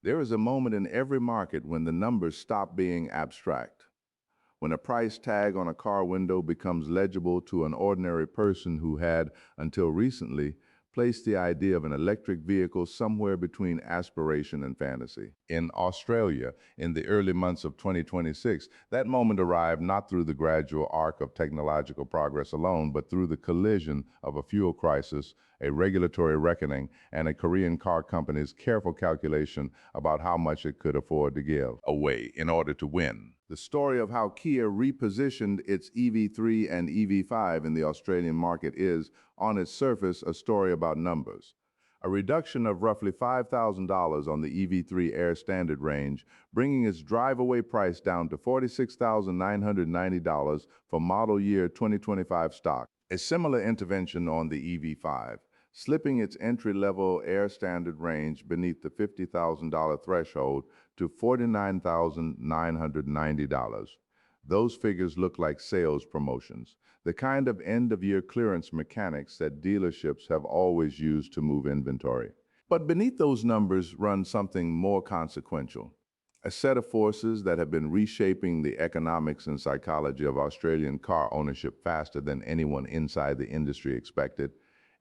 There is a moment in every market when the numbers stop being abstract, when a price tag on a car window becomes legible to an ordinary person who had, until recently, placed the idea of an electric vehicle somewhere between aspiration and fantasy. In Australia, in the early months of 2026, that moment arrived not through the gradual arc of technological progress alone, but through the collision of a fuel crisis, a regulatory reckoning, and a Korean car company's careful calculation about how much it could afford to give away in order to win. The story of how Kia repositioned its EV3 and EV5 in the Australian market is, on its surface, a story about numbers. A reduction of roughly $5,000 on the EV3 Air Standard Range, bringing its drive-away price down to $46,990 for model year 2025 stock. A similar intervention on the EV5, slipping its entry-level Air Standard Range beneath the $50,000 threshold to $49,990. Those figures look like sales promotions, the kind of end-of-year clearance mechanics that dealerships have always used to move inventory. But beneath those numbers runs something more consequential, a set of forces that have been reshaping the economics and psychology of Australian car ownership faster than anyone inside the industry expected,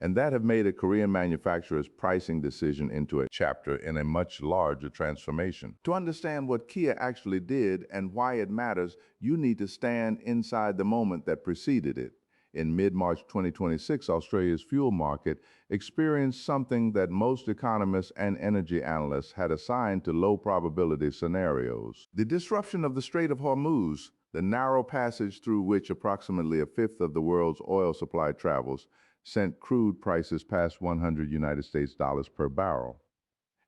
and that have made a Korean manufacturer's pricing decision into a chapter in a much larger transformation. To understand what Kia actually did and why it matters, you need to stand inside the moment that preceded it. In mid-March 2026, Australia's fuel market experienced something that most economists and energy analysts had assigned to low-probability scenarios. The disruption of the Strait of Hormuz, the narrow passage through which approximately a fifth of the world's oil supply travels, sent crude prices past $100 per barrel.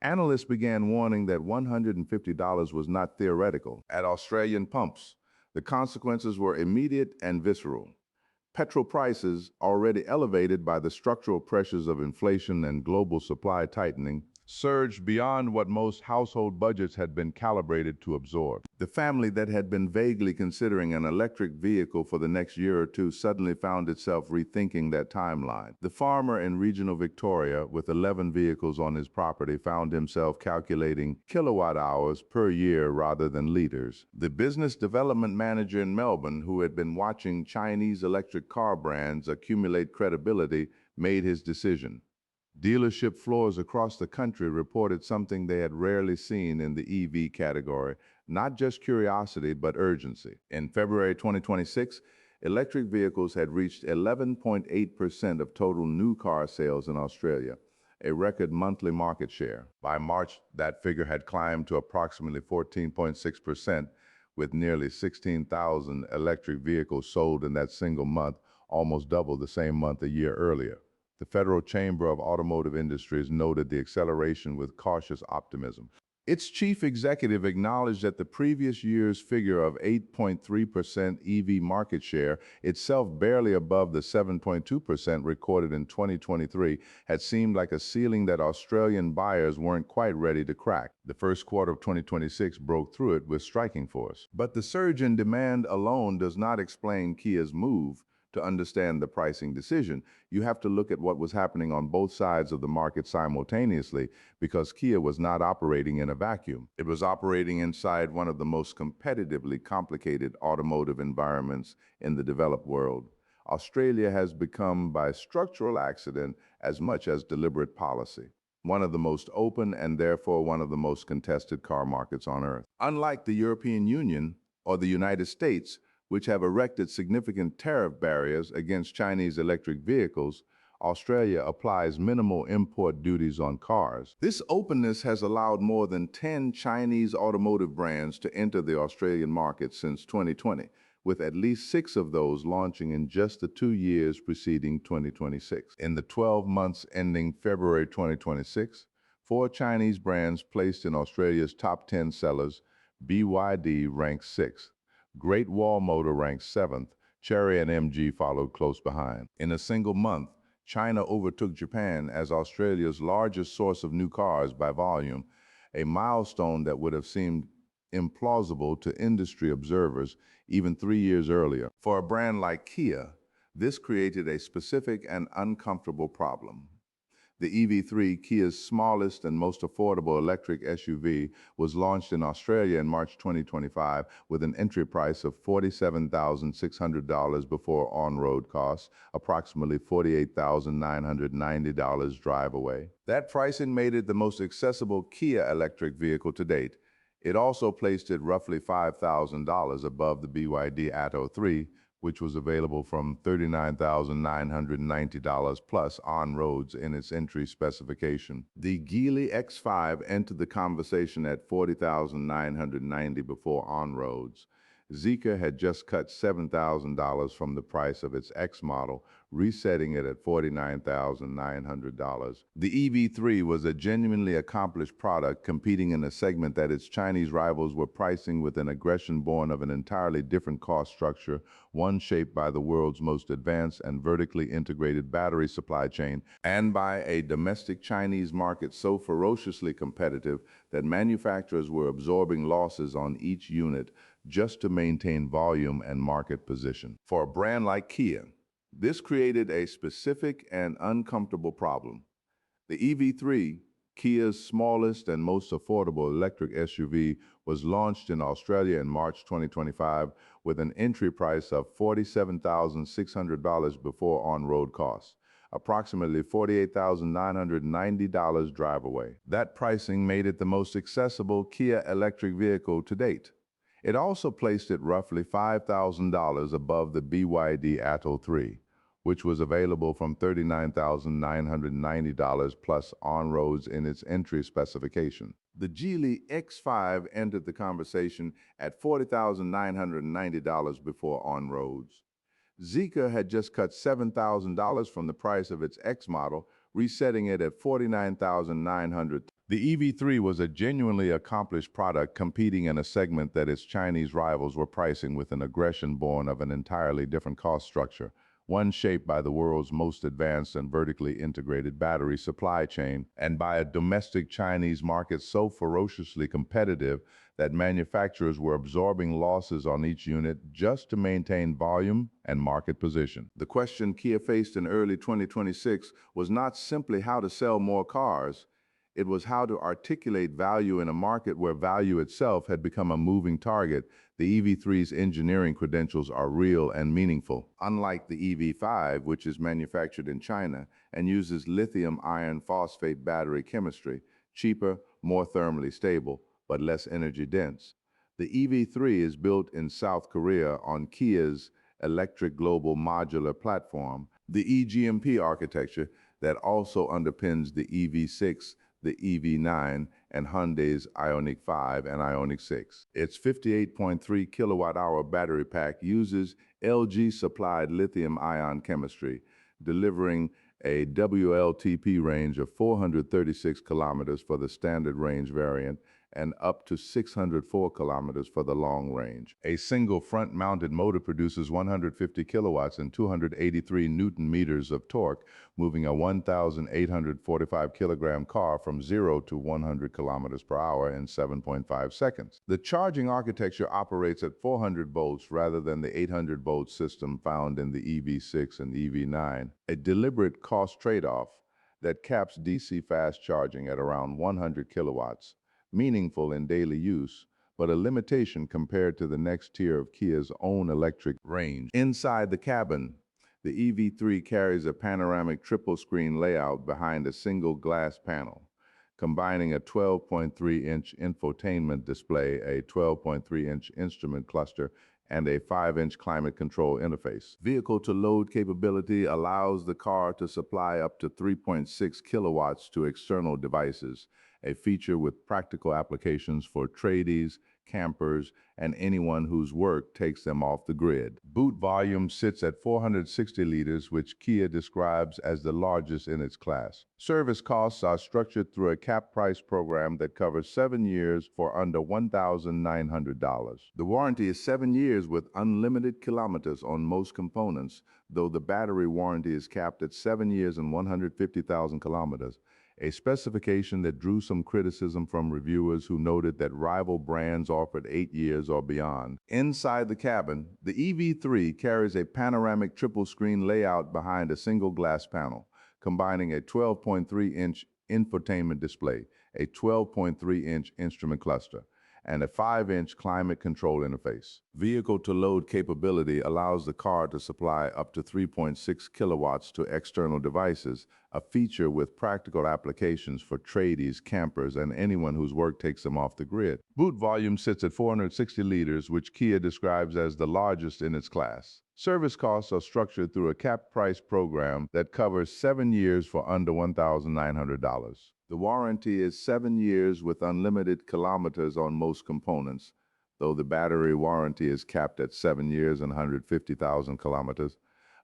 Analysts began warning that $150 was not theoretical. At Australian pumps, the consequences were immediate and visceral. Petrol prices, already elevated by the structural pressures of inflation and global supply tightening, surged beyond what most household budgets had been calibrated to absorb. The family that had been vaguely considering an electric vehicle for the next year or two suddenly found itself rethinking that timeline. The farmer in regional Victoria, with 11 vehicles on his property, found himself calculating kilowatt hours per year rather than liters. The business development manager in Melbourne, who had been watching Chinese electric car brands accumulate credibility, made his decision. Dealership floors across the country reported something they had rarely seen in the EV category, not just curiosity, but urgency. In February 2026, electric vehicles had reached 11.8% of total new car sales in Australia, a record monthly market share. By March, that figure had climbed to approximately 14.6%, with nearly 16,000 electric vehicles sold in that single month, almost double the same month a year earlier. The Federal Chamber of Automotive Industries noted the acceleration with cautious optimism. Its chief executive acknowledged that the previous year's figure of 8.3% EV market share, itself barely above the 7.2% recorded in 2023, had seemed like a ceiling that Australian buyers weren't quite ready to crack. The first quarter of 2026 broke through it with striking force. But the surge in demand alone does not explain Kia's move. To understand the pricing decision, you have to look at what was happening on both sides of the market simultaneously, because Kia was not operating in a vacuum. It was operating inside one of the most competitively complicated automotive environments in the developed world. Australia has become, by structural accident as much as deliberate policy, one of the most open and therefore one of the most contested car markets on Earth. Unlike the European Union or the United States, which have erected significant tariff barriers against Chinese electric vehicles, Australia applies minimal import duties on cars. This openness has allowed more than 10 Chinese automotive brands to enter the Australian market since 2020, with at least 6 of those launching in just the 2 years preceding 2026. In the 12 months ending February 2026, 4 Chinese brands placed in Australia's top 10 sellers. BYD ranked 6th. Great Wall Motor ranked 7th, Chery and MG followed close behind. In a single month, China overtook Japan as Australia's largest source of new cars by volume, a milestone that would have seemed implausible to industry observers even 3 years earlier. For a brand like Kia, this created a specific and uncomfortable problem. The EV3, Kia's smallest and most affordable electric SUV, was launched in Australia in March 2025 with an entry price of $47,600 before on-road costs, approximately $48,990 drive away. That pricing made it the most accessible Kia electric vehicle to date. It also placed it roughly $5,000 above the BYD Atto 3, which was available from $39,990 plus on roads in its entry specification. The Geely X5 entered the conversation at $40,990 before on roads. Zeekr had just cut $7,000 from the price of its X model, resetting it at $49,900. The EV3 was a genuinely accomplished product competing in a segment that its Chinese rivals were pricing with an aggression born of an entirely different cost structure, one shaped by the world's most advanced and vertically integrated battery supply chain, and by a domestic Chinese market so ferociously competitive that manufacturers were absorbing losses on each unit just to maintain volume and market position. For a brand like Kia, this created a specific and uncomfortable problem. The EV3, Kia's smallest and most affordable electric SUV, was launched in Australia in March 2025 with an entry price of $47,600 before on-road costs, approximately $48,990 drive away. That pricing made it the most accessible Kia electric vehicle to date. It also placed it roughly $5,000 above the BYD Atto 3, which was available from $39,990 plus on roads in its entry specification. The Geely X5 entered the conversation at $40,990 before on roads. Zeekr had just cut $7,000 from the price of its X model, resetting it at $49,900. The EV3 was a genuinely accomplished product competing in a segment that its Chinese rivals were pricing with an aggression born of an entirely different cost structure, one shaped by the world's most advanced and vertically integrated battery supply chain, and by a domestic Chinese market so ferociously competitive that manufacturers were absorbing losses on each unit just to maintain volume and market position. The question Kia faced in early 2026 was not simply how to sell more cars. It was how to articulate value in a market where value itself had become a moving target. The EV3's engineering credentials are real and meaningful. Unlike the EV5, which is manufactured in China and uses lithium iron phosphate battery chemistry, cheaper, more thermally stable, but less energy dense. The EV3 is built in South Korea on Kia's Electric Global Modular Platform, the EGMP architecture that also underpins the EV6, the EV9, and Hyundai's Ioniq 5 and Ioniq 6. Its 58.3 kilowatt-hour battery pack uses LG-supplied lithium-ion chemistry, delivering a WLTP range of 436 kilometers for the standard range variant and up to 604 kilometers for the long range. A single front-mounted motor produces 150 kilowatts and 283 newton meters of torque, moving a 1,845 kilogram car from 0 to 100 kilometers per hour in 7.5 seconds. The charging architecture operates at 400 volts rather than the 800-volt system found in the EV6 and EV9, a deliberate cost trade-off that caps DC fast charging at around 100 kilowatts, meaningful in daily use, but a limitation compared to the next tier of Kia's own electric range. Inside the cabin, the EV3 carries a panoramic triple-screen layout behind a single glass panel, combining a 12.3-inch infotainment display, a 12.3-inch instrument cluster, and a 5-inch climate control interface. Vehicle-to-load capability allows the car to supply up to 3.6 kilowatts to external devices, a feature with practical applications for tradies, campers, and anyone whose work takes them off the grid. Boot volume sits at 460 liters, which Kia describes as the largest in its class. Service costs are structured through a cap price program that covers 7 years for under $1,900. The warranty is 7 years with unlimited kilometers on most components, though the battery warranty is capped at 7 years and 150,000 kilometers, a specification that drew some criticism from reviewers who noted that rival brands offered 8 years or beyond. Inside the cabin, the EV3 carries a panoramic triple-screen layout behind a single glass panel, combining a 12.3-inch infotainment display, a 12.3-inch instrument cluster, and a 5-inch climate control interface. Vehicle-to-load capability allows the car to supply up to 3.6 kilowatts to external devices, a feature with practical applications for tradies, campers, and anyone whose work takes them off the grid. Boot volume sits at 460 liters, which Kia describes as the largest in its class. Service costs are structured through a capped price program that covers 7 years for under $1,900. The warranty is 7 years with unlimited kilometers on most components, though the battery warranty is capped at 7 years and 150,000 kilometers,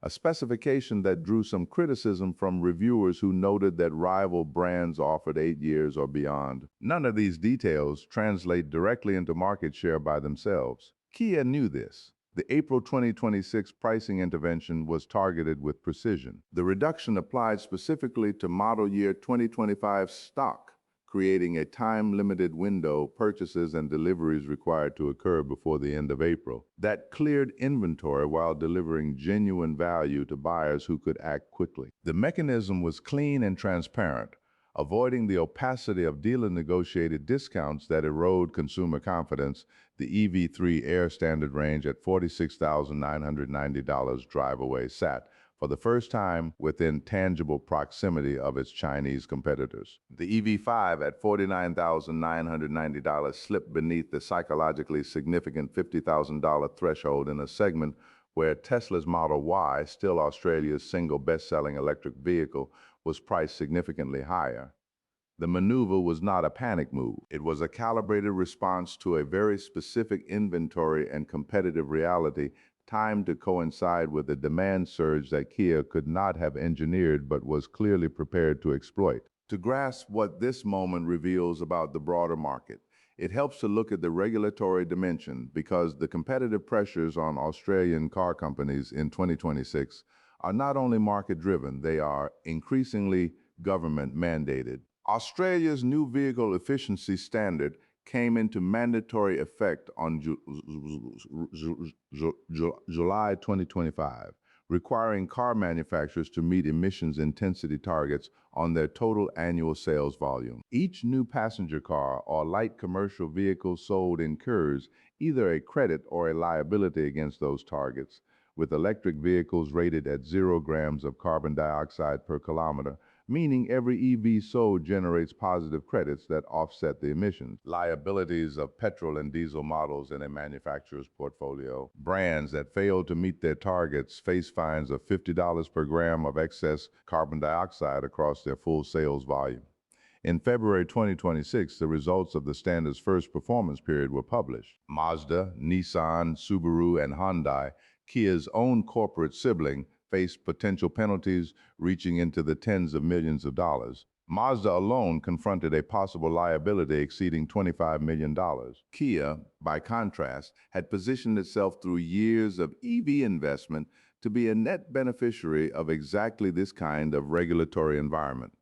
a specification that drew some criticism from reviewers who noted that rival brands offered 8 years or beyond. None of these details translate directly into market share by themselves. Kia knew this. The April 2026 pricing intervention was targeted with precision. The reduction applied specifically to model year 2025 stock, creating a time-limited window purchases and deliveries required to occur before the end of April. That cleared inventory while delivering genuine value to buyers who could act quickly. The mechanism was clean and transparent, avoiding the opacity of dealer-negotiated discounts that erode consumer confidence. The EV3 Air Standard Range at $46,990 drive-away sat, for the first time, within tangible proximity of its Chinese competitors. The EV5 at $49,990 slipped beneath the psychologically significant $50,000 threshold in a segment where Tesla's Model Y, still Australia's single best-selling electric vehicle, was priced significantly higher. The maneuver was not a panic move. It was a calibrated response to a very specific inventory and competitive reality timed to coincide with a demand surge that Kia could not have engineered but was clearly prepared to exploit. To grasp what this moment reveals about the broader market, it helps to look at the regulatory dimension, because the competitive pressures on Australian car companies in 2026 are not only market-driven, they are increasingly government-mandated. Australia's new vehicle efficiency standard came into mandatory effect on July 2025, requiring car manufacturers to meet emissions intensity targets on their total annual sales volume. Each new passenger car or light commercial vehicle sold incurs either a credit or a liability against those targets, with electric vehicles rated at 0 grams of carbon dioxide per kilometer, meaning every EV sold generates positive credits that offset the emissions. Liabilities of petrol and diesel models in a manufacturer's portfolio. Brands that fail to meet their targets face fines of $50 per gram of excess carbon dioxide across their full sales volume. In February 2026, the results of the standard's first performance period were published. Mazda, Nissan, Subaru, and Hyundai, Kia's own corporate sibling, faced potential penalties reaching into the tens of millions of dollars. Mazda alone confronted a possible liability exceeding $25 million. Kia, by contrast, had positioned itself through years of EV investment to be a net beneficiary of exactly this kind of regulatory environment.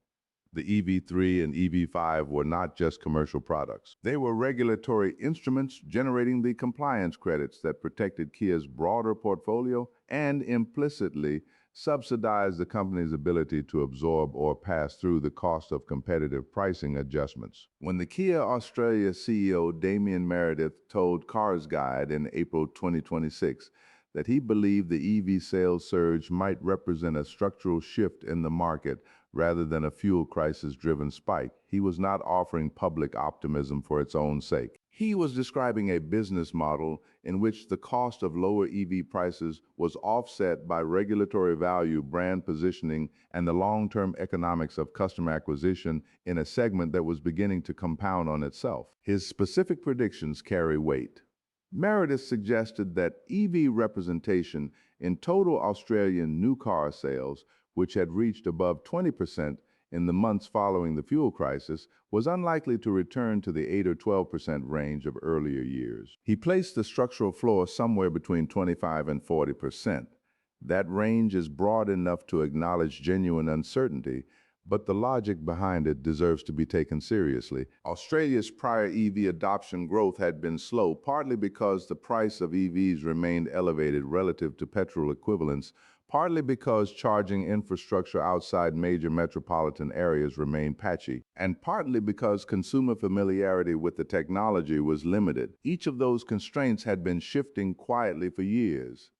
The EV3 and EV5 were not just commercial products. They were regulatory instruments generating the compliance credits that protected Kia's broader portfolio and implicitly subsidized the company's ability to absorb or pass through the cost of competitive pricing adjustments. When the Kia Australia CEO Damien Meredith told Cars Guide in April 2026 that he believed the EV sales surge might represent a structural shift in the market rather than a fuel crisis-driven spike, he was not offering public optimism for its own sake. He was describing a business model in which the cost of lower EV prices was offset by regulatory value, brand positioning, and the long-term economics of customer acquisition in a segment that was beginning to compound on itself. His specific predictions carry weight. Meredith suggested that EV representation in total Australian new car sales, which had reached above 20% in the months following the fuel crisis, was unlikely to return to the 8 or 12% range of earlier years. He placed the structural floor somewhere between 25 and 40%. That range is broad enough to acknowledge genuine uncertainty, but the logic behind it deserves to be taken seriously. Australia's prior EV adoption growth had been slow, partly because the price of EVs remained elevated relative to petrol equivalents, partly because charging infrastructure outside major metropolitan areas remained patchy, and partly because consumer familiarity with the technology was limited. Each of those constraints had been shifting quietly for years.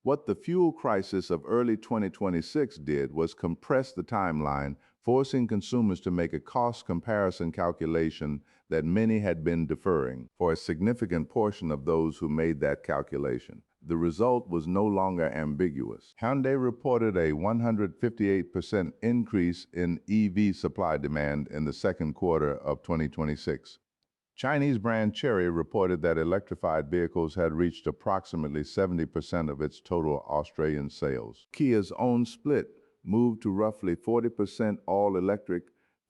What the fuel crisis of early 2026 did was compress the timeline, forcing consumers to make a cost comparison calculation that many had been deferring. For a significant portion of those who made that calculation, the result was no longer ambiguous. Hyundai reported a 158% increase in EV supply demand in the second quarter of 2026. Chinese brand Chery reported that electrified vehicles had reached approximately 70% of its total Australian sales. Kia's own split moved to roughly 40% all-electric,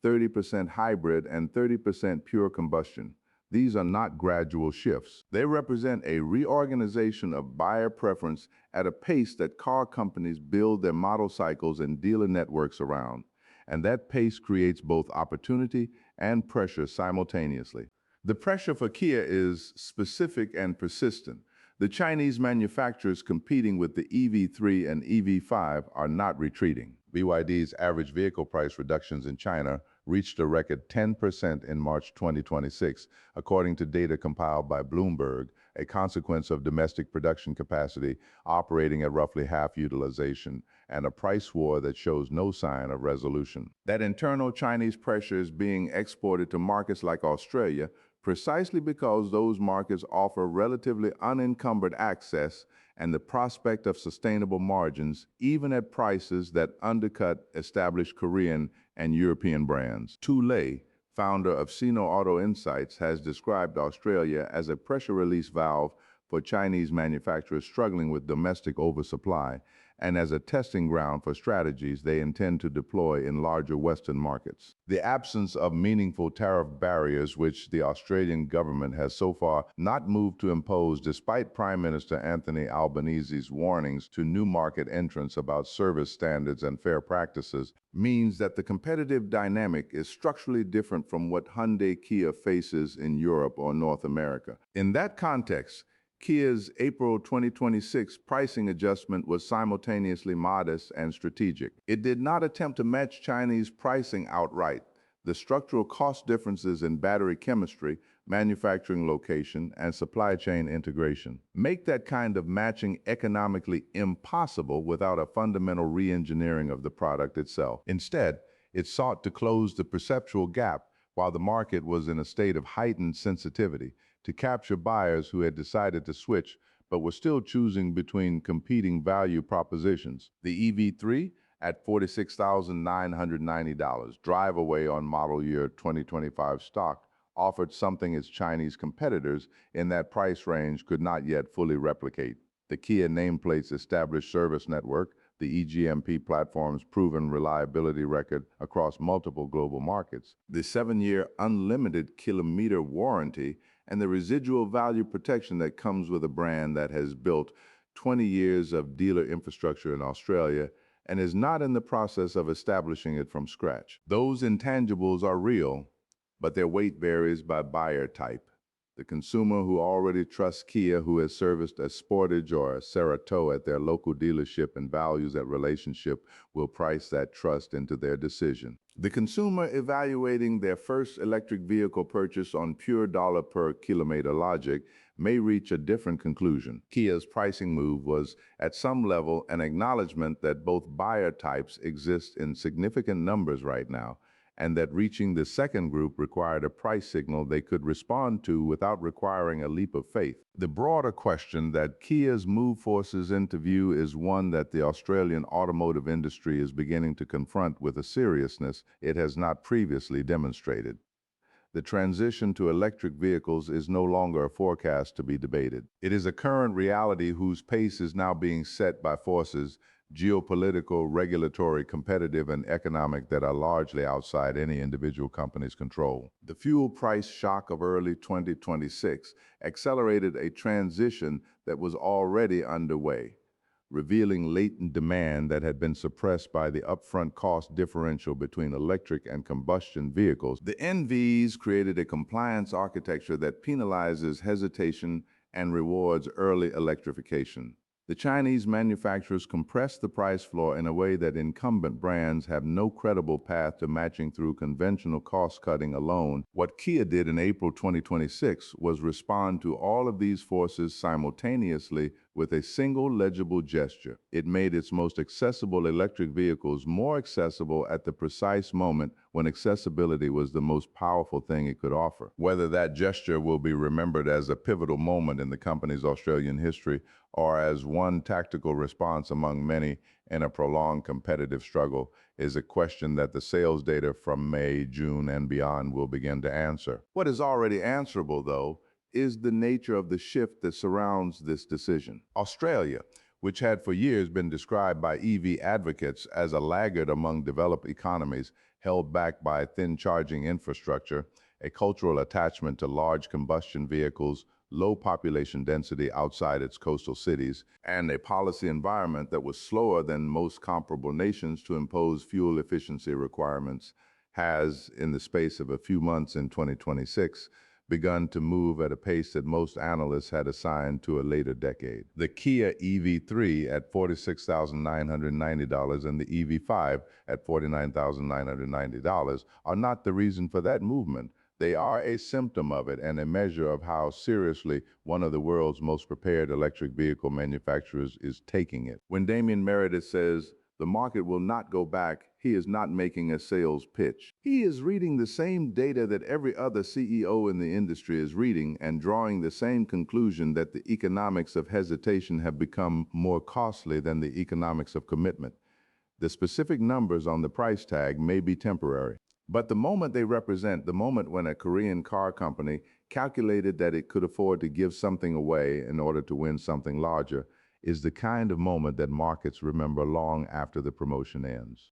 30% hybrid, and 30% pure combustion. These are not gradual shifts. They represent a reorganization of buyer preference at a pace that car companies build their model cycles and dealer networks around. And that pace creates both opportunity and pressure simultaneously. The pressure for Kia is specific and persistent. The Chinese manufacturers competing with the EV3 and EV5 are not retreating. BYD's average vehicle price reductions in China reached a record 10% in March 2026, according to data compiled by Bloomberg, a consequence of domestic production capacity operating at roughly half utilization and a price war that shows no sign of resolution. That internal Chinese pressure is being exported to markets like Australia precisely because those markets offer relatively unencumbered access and the prospect of sustainable margins, even at prices that undercut established Korean and European brands. Tu Lei, founder of Sino Auto Insights, has described Australia as a pressure release valve for Chinese manufacturers struggling with domestic oversupply and as a testing ground for strategies they intend to deploy in larger Western markets. The absence of meaningful tariff barriers, which the Australian government has so far not moved to impose despite Prime Minister Anthony Albanese's warnings to new market entrants about service standards and fair practices, means that the competitive dynamic is structurally different from what Hyundai Kia faces in Europe or North America. In that context, Kia's April 2026 pricing adjustment was simultaneously modest and strategic. It did not attempt to match Chinese pricing outright. The structural cost differences in battery chemistry, manufacturing location, and supply chain integration make that kind of matching economically impossible without a fundamental re-engineering of the product itself. Instead, it sought to close the perceptual gap while the market was in a state of heightened sensitivity, to capture buyers who had decided to switch but were still choosing between competing value propositions. The EV3 at $46,990 drive-away on model year 2025 stock offered something its Chinese competitors in that price range could not yet fully replicate. The Kia nameplate's established service network, the EGMP platform's proven reliability record across multiple global markets, the 7-year unlimited kilometer warranty, and the residual value protection that comes with a brand that has built 20 years of dealer infrastructure in Australia and is not in the process of establishing it from scratch. Those intangibles are real, but their weight varies by buyer type. The consumer who already trusts Kia, who has serviced a Sportage or a Cerato at their local dealership and values that relationship, will price that trust into their decision. The consumer evaluating their first electric vehicle purchase on pure dollar per kilometer logic may reach a different conclusion. Kia's pricing move was, at some level, an acknowledgement that both buyer types exist in significant numbers right now, and that reaching the second group required a price signal they could respond to without requiring a leap of faith. The broader question that Kia's move forces into view is one that the Australian automotive industry is beginning to confront with a seriousness it has not previously demonstrated. The transition to electric vehicles is no longer a forecast to be debated. It is a current reality whose pace is now being set by forces geopolitical, regulatory, competitive, and economic that are largely outside any individual company's control. The fuel price shock of early 2026 accelerated a transition that was already underway, revealing latent demand that had been suppressed by the upfront cost differential between electric and combustion vehicles. The NVES created a compliance architecture that penalizes hesitation and rewards early electrification. The Chinese manufacturers compressed the price floor in a way that incumbent brands have no credible path to matching through conventional cost cutting alone. What Kia did in April 2026 was respond to all of these forces simultaneously with a single legible gesture. It made its most accessible electric vehicles more accessible at the precise moment when accessibility was the most powerful thing it could offer. Whether that gesture will be remembered as a pivotal moment in the company's Australian history or as one tactical response among many in a prolonged competitive struggle is a question that the sales data from May, June, and beyond will begin to answer. What is already answerable, though, is the nature of the shift that surrounds this decision. Australia, which had for years been described by EV advocates as a laggard among developed economies, held back by thin charging infrastructure, a cultural attachment to large combustion vehicles, low population density outside its coastal cities, and a policy environment that was slower than most comparable nations to impose fuel efficiency requirements, has, in the space of a few months in 2026, begun to move at a pace that most analysts had assigned to a later decade. The Kia EV3 at $46,990 and the EV5 at $49,990 are not the reason for that movement. They are a symptom of it and a measure of how seriously one of the world's most prepared electric vehicle manufacturers is taking it. When Damien Meredith says, "The market will not go back," he is not making a sales pitch. He is reading the same data that every other CEO in the industry is reading and drawing the same conclusion that the economics of hesitation have become more costly than the economics of commitment. The specific numbers on the price tag may be temporary, but the moment they represent the moment when a Korean car company calculated that it could afford to give something away in order to win something larger is the kind of moment that markets remember long after the promotion ends.